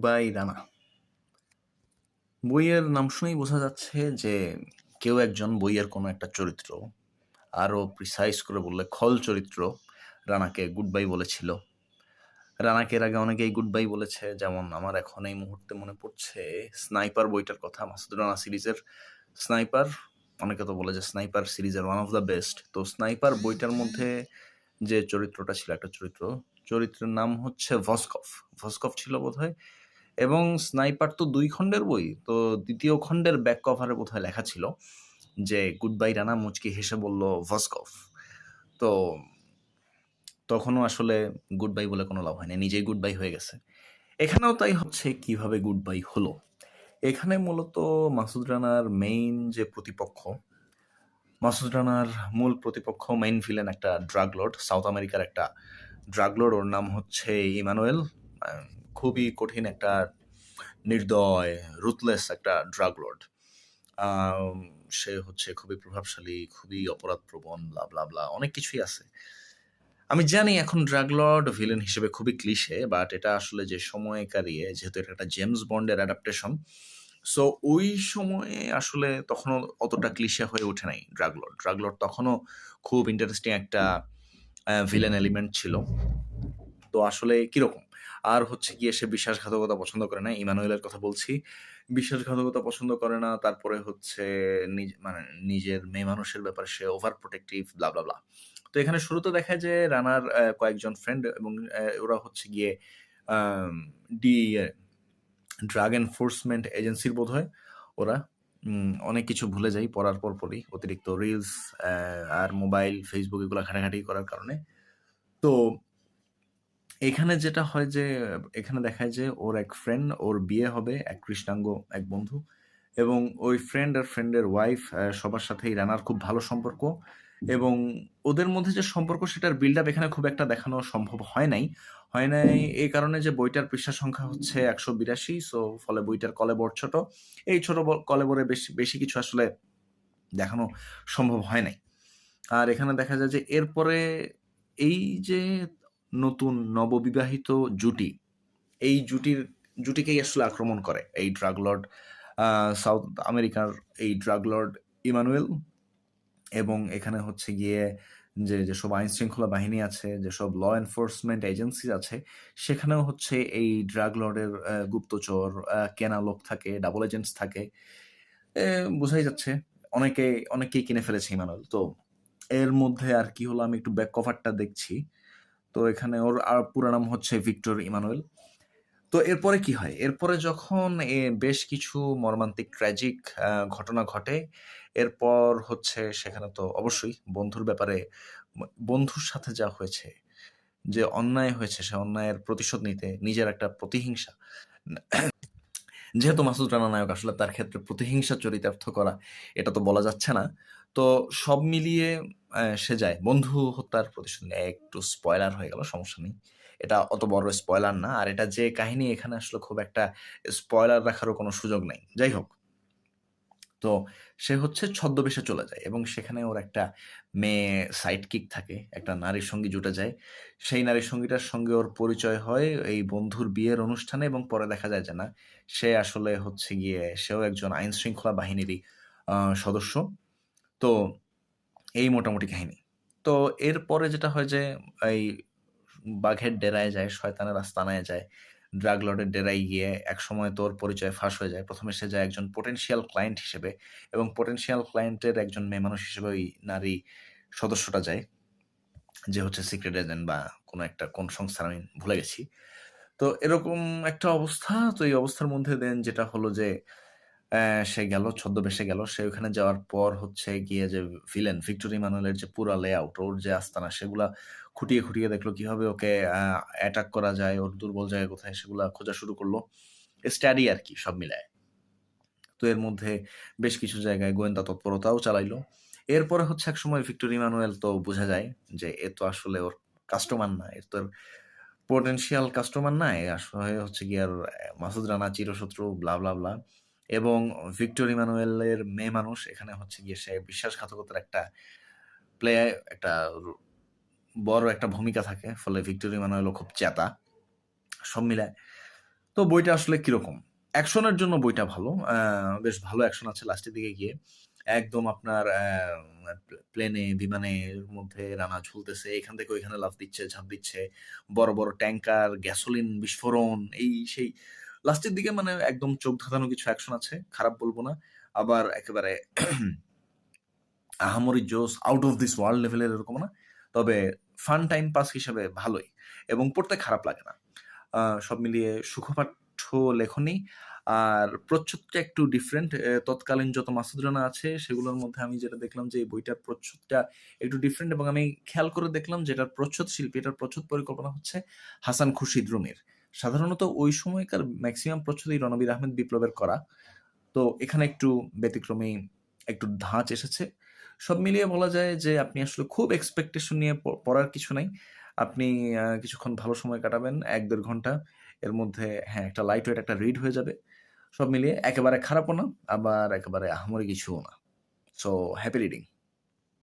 By Rana. বইয়ের নাম শুনেই বোঝা যাচ্ছে যে কেউ একজন বইয়ের কোনো একটা চরিত্র, আরও প্রিসাইজ করে বললে খল চরিত্র, রানাকে গুড বাই বলেছিল। রানাকে এর আগে অনেকেই গুড বাই বলেছে, যেমন আমার এখন এই মুহূর্তে মনে পড়ছে স্নাইপার বইটার কথা, মাসুদ রানা সিরিজের স্নাইপার। অনেকে তো বলে যে স্নাইপার সিরিজের ওয়ান অফ দ্য বেস্ট। তো স্নাইপার বইটার মধ্যে যে চরিত্রটা ছিল, একটা চরিত্রের নাম হচ্ছে ভস্কভ। ভস্কভ ছিল বোধহয়। এবং স্নাইপার তো ২ খণ্ডের বই। তো ২য় খণ্ডের ব্যাক কভারে বোধহয় লেখা ছিল যে গুড বাই রানা, মুচকি হেসে বলল ভস্কভ। তো তখনও আসলে গুড বাই বলে কোনো লাভ হয়নি, নিজেই গুড বাই হয়ে গেছে। এখানেও তাই হচ্ছে, কিভাবে গুড বাই হলো। এখানে মূলত মাসুদ রানার মেইন যে প্রতিপক্ষ, মাসুদ রানার মূল প্রতিপক্ষ, মেইন ভিলেন একটা ড্রাগ লর্ড, সাউথ আমেরিকার একটা ড্রাগ লর্ড। ওর নাম হচ্ছে ইমানুয়েল। খুবই কঠিন একটা, নির্দয়, রুথলেস একটা ড্রাগ লর্ড। সে হচ্ছে খুবই প্রভাবশালী, খুবই অপরাধপ্রবণ, ব্লা ব্লা ব্লা, অনেক কিছুই আছে। আমি জানি এখন ড্রাগ লর্ড ভিলেন হিসেবে খুবই ক্লিশে, বাট এটা আসলে যে সময়কারী, যেহেতু এটা একটা জেমস বন্ডের অ্যাডাপ্টেশন, সো ওই সময়ে আসলে তখনও অতটা ক্লিশে হয়ে ওঠে নাই ড্রাগ লর্ড। ড্রাগ লর্ড তখনও খুব ইন্টারেস্টিং একটা ভিলেন এলিমেন্ট ছিল। তো আসলে কিরকম, আর হচ্ছে গিয়ে সে বিশ্বাসঘাতকতা পছন্দ করে না, ইমানুয়েলের কথা বলছি। বিশ্বাসঘাতকতা পছন্দ করে না, তারপরে হচ্ছে মানে নিজের মেয়ে মানুষের ব্যাপারে সে ওভার প্রোটেক্টিভ, ব্লা ব্লা ব্লা। তো এখানে শুরুতে দেখায় যে রানার কয়েকজন ফ্রেন্ড, এবং ওরা হচ্ছে গিয়ে ডিএ, ড্রাগ এনফোর্সমেন্ট এজেন্সির বোধ হয় ওরা। অনেক কিছু ভুলে যাই পড়ার পরই, অতিরিক্ত রিলস আর মোবাইল, ফেসবুক এগুলো ঘাটাঘাটি করার কারণে। তো এখানে যেটা হয় যে, এখানে দেখায় যে ওর এক ফ্রেন্ড, ওর বিয়ে হবে এক কৃষ্ণাঙ্গ এক বন্ধু, এবং ওই ফ্রেন্ড আর ফ্রেন্ডের ওয়াইফ, সবার সাথেই রানার খুব ভালো সম্পর্ক। এবং ওদের মধ্যে যে সম্পর্ক, সেটার বিল্ড আপ এখানে খুব একটা দেখানো সম্ভব হয় নাই এই কারণে যে বইটার পৃষ্ঠা সংখ্যা হচ্ছে ১৮২, সো ফলে বইটার কলেবর ছোট। এই ছোট কলেবরে বেশি বেশি কিছু আসলে দেখানো সম্ভব হয় নাই। আর এখানে দেখা যায় যে এরপরে এই যে নতুন নববিবাহিত জুটি, এই জুটিকেই আসলে আক্রমণ করে এই ড্রাগ লর্ড, সাউথ আমেরিকার এই ড্রাগ লর্ড ইমানুয়েল। এবং এখানে হচ্ছে গিয়ে যেসব আইন শৃঙ্খলা বাহিনী আছে, যেসব ল এনফোর্সমেন্ট এজেন্সি আছে, সেখানেও হচ্ছে এই ড্রাগ লর্ডের গুপ্তচর, কেনা লোক থাকে, ডাবল এজেন্টস থাকে। বোঝাই যাচ্ছে অনেকেই কিনে ফেলেছে ইমানুয়েল। তো এর মধ্যে আর কি হলো, আমি একটু ব্যাক কভারটা দেখছি। তো এখানে ওর আর পুরো নাম হচ্ছে ভিক্টর ইমানুয়েল। তো এরপরে কি হয়? এরপরে যখন বেশ কিছু মর্মান্তিক ট্র্যাজিক ঘটনা ঘটে, এরপর হচ্ছে সেখানে তো অবশ্যই বন্ধুর ব্যাপারে, বন্ধুর সাথে যা হয়েছে, যে অন্যায় হয়েছে, সে অন্যায়ের প্রতিশোধ নিতে নিজের একটা প্রতিহিংসা। যেহেতু মাসুদ রানা নায়ক, আসলে তার ক্ষেত্রে প্রতিহিংসা চরিতার্থ করা, এটা তো বলা যাচ্ছে না। তো সব মিলিয়ে সে যায় বন্ধু হত্যার প্রতিশোধ নেয়। একটু স্পয়লার হয়ে গেল, সমস্যা নেই। এটা অত বড় স্পয়লার না। আর এটা যে কাহিনী, এখানে আসলে খুব একটা স্পয়লার রাখারও কোনো সুযোগ নাই। যাই হোক, তো সে হচ্ছে ছদ্মবেশে চলে যায়, এবং সেখানে ওর একটা মেয়ে সাইড কিক থাকে, একটা নারীর সঙ্গী জুটে যায়। সেই নারীর সঙ্গীটার সঙ্গে ওর পরিচয় হয় এই বন্ধুর বিয়ের অনুষ্ঠানে, এবং পরে দেখা যায় যে না, সে আসলে হচ্ছে গিয়ে সেও একজন আইন শৃঙ্খলা বাহিনীরই সদস্য। তো এই মোটামুটি কাহিনী। তো এরপরে যেটা হয় যে, এই বাঘের ডেরায় যায়, শয়তানের আস্তানায় যায়, ড্রাগ লর্ডের ডেরায় গিয়ে একসময় তোর পরিচয় ফাঁস হয়ে যায়। প্রথমে সে যায় একজন পোটেনশিয়াল ক্লায়েন্ট হিসেবে, এবং পোটেনশিয়াল ক্লায়েন্টের একজন মেয়ে মানুষ হিসেবে ওই নারী সদস্যটা যায়, যে হচ্ছে সিক্রেট এজেন্ট বা কোন সংস্থার, আমি ভুলে গেছি। তো এরকম একটা অবস্থা। তো এই অবস্থার মধ্যে দেন যেটা হলো যে, সে গেল, ছদ্মবেশে গেল। সে ওখানে যাওয়ার পর হচ্ছে গিয়ে যে ভিলেন ভিক্টর ইমানুয়েলের যে পুরা লেআউট, ওর যে আস্তানা, সেগুলা খুঁটিয়ে দেখলো কিভাবে ওকে অ্যাটাক করা যায়, ওর দুর্বল জায়গা কোথায়, সেগুলা খোঁজা শুরু করলো। স্টাডি আরকি সব মিলায়। তো এর মধ্যে বেশ কিছু জায়গায় গোয়েন্দা তৎপরতাও চালাইলো। এরপরে হচ্ছে একসময় ভিক্টর ইমানুয়েল তো বোঝা যায় যে এ তো আসলে ওর কাস্টমার না, এ তো পোটেনশিয়াল কাস্টমার না, এ আসলে হচ্ছে গিয়ে আর মাসুদ রানা চিরশত্রু, ব্লা ব্লা ব্লা। এবং ভিক্টর ইমানুয়েলের মেয়ে মানুষ, এখানে হচ্ছে গিয়ে সে বিশ্বাসঘাতকতার একটা প্লে, একটা বড় একটা ভূমিকা থাকে, ফলে ভিক্টর ইমানুয়েলও খুব চেতা, সব মিলায়। তো বইটা আসলে কিরকম? অ্যাকশনের জন্য বইটা ভালো। বেশ ভালো অ্যাকশন আছে লাস্টের দিকে গিয়ে। একদম আপনার প্লেনে, বিমানের মধ্যে রানা ঝুলতেছে। এখান থেকে ওইখানে লাফ দিচ্ছে, ঝাঁপ দিচ্ছে। বড়, বড় ট্যাঙ্কার, গ্যাসোলিন বিস্ফোরণ, এই সেই। লাস্টের দিকে মানে একদম চোখ ধাঁধানো কিছু অ্যাকশন আছে। খারাপ বলব না। আবার একেবারে আহামরি জোস, আউট অফ দিস ওয়ার্ল্ড লেভেলের এরকম না। তবে ফান টাইম পাস হিসেবে ভালোই এবং পড়তে খারাপ লাগে না। সব মিলিয়ে সুখপাঠ্য লেখনী। আর প্রচ্ছদটা একটু ডিফারেন্ট। তৎকালীন যত মাসুদ রানা আছে সেগুলোর মধ্যে আমি যেটা দেখলাম যে এই বইটার প্রচ্ছদটা একটু ডিফারেন্ট এবং আমি খেয়াল করে দেখলাম যে এটার প্রচ্ছদ শিল্পী, এটার প্রচ্ছদ পরিকল্পনা হচ্ছে হাসান খুরশিদ রুমির। সাধারণত ওই সময়কার মেক্সিমাম প্রচ্ছদই রণবীর আহমেদ বিপ্লবের করা। তো এখানে একটু ব্যতিক্রমী একটু ধাঁচ এসেছে। সব মিলিয়ে বলা যায় যে আপনি আসলে খুব এক্সপেকটেশন নিয়ে পড়ার কিছু নাই। আপনি কিছুক্ষণ ভালো সময় কাটাবেন ১-১.৫ ঘন্টা। এর মধ্যে হ্যাঁ, একটা লাইট ওয়েট একটা রিড হয়ে যাবে। সব মিলিয়ে একেবারে খারাপও না, আবার একেবারে আহামরি কিছুও না। So happy reading.